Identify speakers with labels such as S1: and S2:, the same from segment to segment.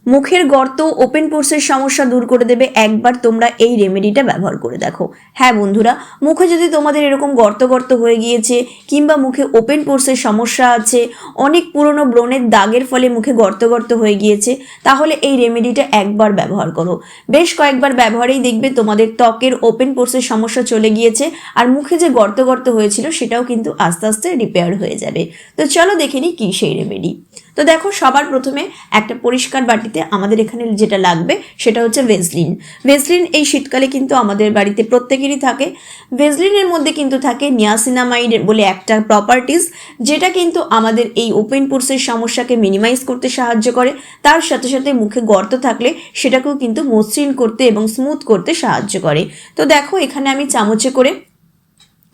S1: মুখের গর্ত, ওপেন পোর্সের সমস্যা দূর করে দেবে একবার তোমরা এই রেমেডিটা ব্যবহার করে দেখো। হ্যাঁ বন্ধুরা, মুখে যদি তোমাদের এরকম গর্ত গর্ত হয়ে গিয়েছে কিংবা মুখে ওপেন পোর্সের সমস্যা আছে, অনেক পুরনো ব্রণের দাগের ফলে মুখে গর্ত গর্ত হয়ে গিয়েছে, তাহলে এই রেমেডিটা একবার ব্যবহার করো। বেশ কয়েকবার ব্যবহারেই দেখবে তোমাদের ত্বকের ওপেন পোর্সের সমস্যা চলে গিয়েছে আর মুখে যে গর্ত গর্ত হয়েছিল সেটাও কিন্তু আস্তে আস্তে রিপেয়ার হয়ে যাবে। তো চলো দেখে নিই কী সেই রেমেডি। তো দেখো, সবার প্রথমে একটা পরিষ্কার বাটিতে আমাদের এখানে যেটা লাগবে সেটা হচ্ছে ভেসলিন। ভেসলিন এই শীতকালে কিন্তু আমাদের বাড়িতে প্রত্যেকেরই থাকে। ভেসলিনের মধ্যে কিন্তু থাকে নিয়াসিনামাইড বলে একটা প্রপার্টিজ, যেটা কিন্তু আমাদের এই ওপেন পোর্সের সমস্যাকে মিনিমাইজ করতে সাহায্য করে। তার সাথে সাথে মুখে গর্ত থাকলে সেটাকেও কিন্তু মসৃণ করতে এবং স্মুথ করতে সাহায্য করে। তো দেখো, এখানে আমি চামচে করে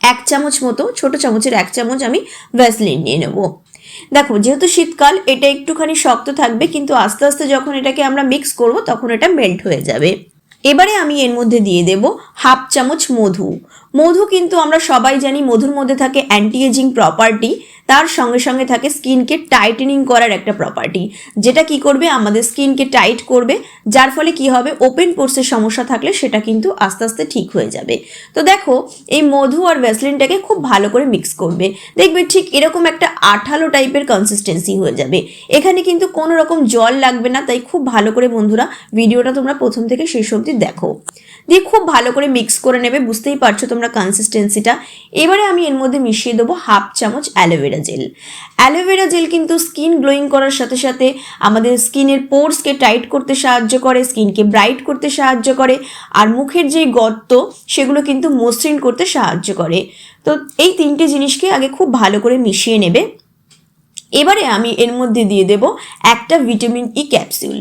S1: 1 চামচ মতো, ছোট চামচের 1 চামচ আমি ভ্যাসলিন নিয়ে নেব। দেখো, যেহেতু শীতকাল এটা একটুখানি শক্ত থাকবে, কিন্তু আস্তে আস্তে যখন এটাকে আমরা মিক্স করব তখন এটা মেল্ট হয়ে যাবে। এবারে আমি এর মধ্যে দিয়ে দেব 1/2 চামচ মধু। মধু কিন্তু আমরা সবাই জানি মধুর মধ্যে থাকে অ্যান্টি এজিং প্রপার্টি, তার সঙ্গে সঙ্গে থাকে স্কিনকে টাইটেনিং করার একটা প্রপার্টি, যেটা কি করবে আমাদের স্কিনকে টাইট করবে, যার ফলে কি হবে ওপেন পোর্সের সমস্যা থাকলে সেটা কিন্তু আস্তে আস্তে ঠিক হয়ে যাবে। তো দেখো, এই মধু আর ভ্যাসলিনটাকে খুব ভালো করে মিক্স করবে, দেখবে ঠিক এরকম একটা আঠালো টাইপের কনসিস্টেন্সি হয়ে যাবে। এখানে কিন্তু কোনো রকম জল লাগবে না, তাই খুব ভালো করে বন্ধুরা ভিডিওটা তোমরা প্রথম থেকে শেষ অবধি দেখো, দিয়ে খুব ভালো করে মিক্স করে নেবে। বুঝতেই পারছো তোমরা কনসিস্টেন্সিটা। এবারে আমি এর মধ্যে মিশিয়ে দেবো 1/2 চামচ অ্যালোভেরা জেল। অ্যালোভেরা জেল কিন্তু স্কিন গ্লোয়িং করার সাথে সাথে আমাদের স্কিনের পোর্সকে টাইট করতে সাহায্য করে, স্কিনকে ব্রাইট করতে সাহায্য করে, আর মুখের যে গর্ত সেগুলো কিন্তু মসৃণ করতে সাহায্য করে। তো এই 3টে জিনিসকে আগে খুব ভালো করে মিশিয়ে নেবে। এবারে আমি এর মধ্যে দিয়ে দেব একটা vitamin E capsule.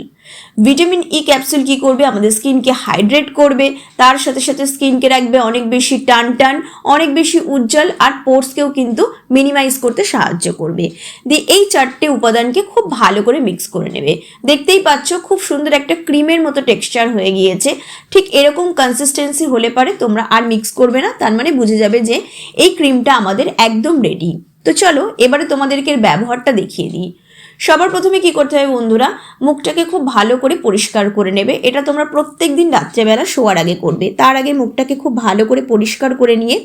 S1: Vitamin E capsule কি করবে আমাদের স্কিনকে হাইড্রেট করবে, তার সাথে সাথে স্কিনকে রাখবে অনেক বেশি টান টান, অনেক বেশি উজ্জ্বল, আর পোর্সকেও কিন্তু মিনিমাইজ করতে সাহায্য করবে। দিয়ে এই 4টে উপাদানকে খুব ভালো করে মিক্স করে নেবে। দেখতেই পাচ্ছ খুব সুন্দর একটা ক্রিমের মতো টেক্সচার হয়ে গিয়েছে। ঠিক এরকম কনসিস্টেন্সি হলে পারে তোমরা আর মিক্স করবে না, তার মানে বুঝে যাবে যে এই ক্রিমটা আমাদের একদম রেডি। তো চলো এবারে তোমাদেরকে এর ব্যবহারটা দেখিয়ে দিই। সবার প্রথমে কি করতে হবে বন্ধুরা, মুখটাকে খুব ভালো করে পরিষ্কার করে নেবে। এটা তোমরা প্রত্যেক দিন রাত্রেবেলা শোয়ার আগে করবে। তার আগে মুখটাকে খুব ভালো করে পরিষ্কার করে নিয়ে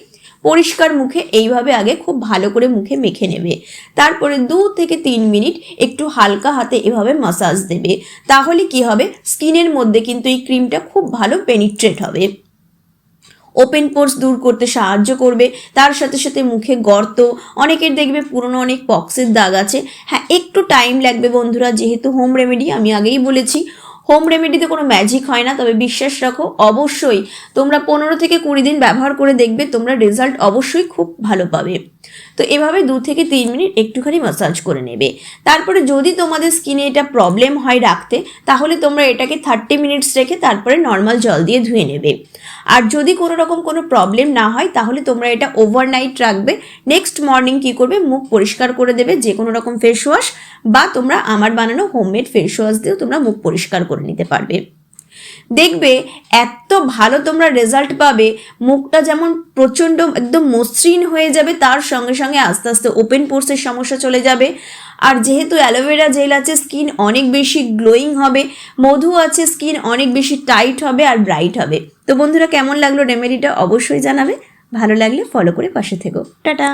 S1: পরিষ্কার মুখে এইভাবে আগে খুব ভালো করে মুখে মেখে নেবে। তারপরে 2 থেকে 3 মিনিট একটু হালকা হাতে এভাবে মাসাজ দেবে। তাহলে কি হবে, স্কিনের মধ্যে কিন্তু এই ক্রিমটা খুব ভালো পেনিট্রেট হবে, ওপেন পোর্স দূর করতে সাহায্য করবে। তার সাথে সাথে মুখে গর্ত, অনেকের দেখবে পুরনো অনেক পক্সের দাগ আছে। হ্যাঁ, একটু টাইম লাগবে বন্ধুরা, যেহেতু হোম রেমেডি, আমি আগেই বলেছি হোম রেমেডিতে কোনো ম্যাজিক হয় না। তবে বিশ্বাস রাখো, অবশ্যই তোমরা 15 থেকে 20 দিন ব্যবহার করে দেখবে তোমরা রেজাল্ট অবশ্যই খুব ভালো পাবে। তো এভাবে 2 থেকে 3 মিনিট একটুখানি ম্যাসাজ করে নেবে। তারপরে যদি তোমাদের স্কিনে এটা প্রবলেম হয় রাখতে, তাহলে তোমরা এটাকে 30 মিনিটস রেখে তারপরে নর্মাল জল দিয়ে ধুয়ে নেবে। আর যদি কোনো রকম কোনো প্রবলেম না হয় তাহলে তোমরা এটা ওভারনাইট রাখবে। নেক্সট মর্নিং কি করবে, মুখ পরিষ্কার করে দেবে যে কোনো রকম ফেস ওয়াশ, বা তোমরা আমার বানানো হোমমেড ফেস ওয়াশ দিয়েও তোমরা মুখ পরিষ্কার করে নিতে পারবে। দেখবে এত ভালো তোমরা রেজাল্ট পাবে, মুখটা যেমন প্রচণ্ড একদম মসৃণ হয়ে যাবে, তার সঙ্গে সঙ্গে আস্তে আস্তে ওপেন পোর্সের সমস্যা চলে যাবে। আর যেহেতু অ্যালোভেরা জেল আছে, স্কিন অনেক বেশি গ্লোয়িং হবে, মধু আছে, স্কিন অনেক বেশি টাইট হবে আর ব্রাইট হবে। তো বন্ধুরা, কেমন লাগলো রেমেডিটা অবশ্যই জানাবে। ভালো লাগলে ফলো করে পাশে থেকো। টাটা।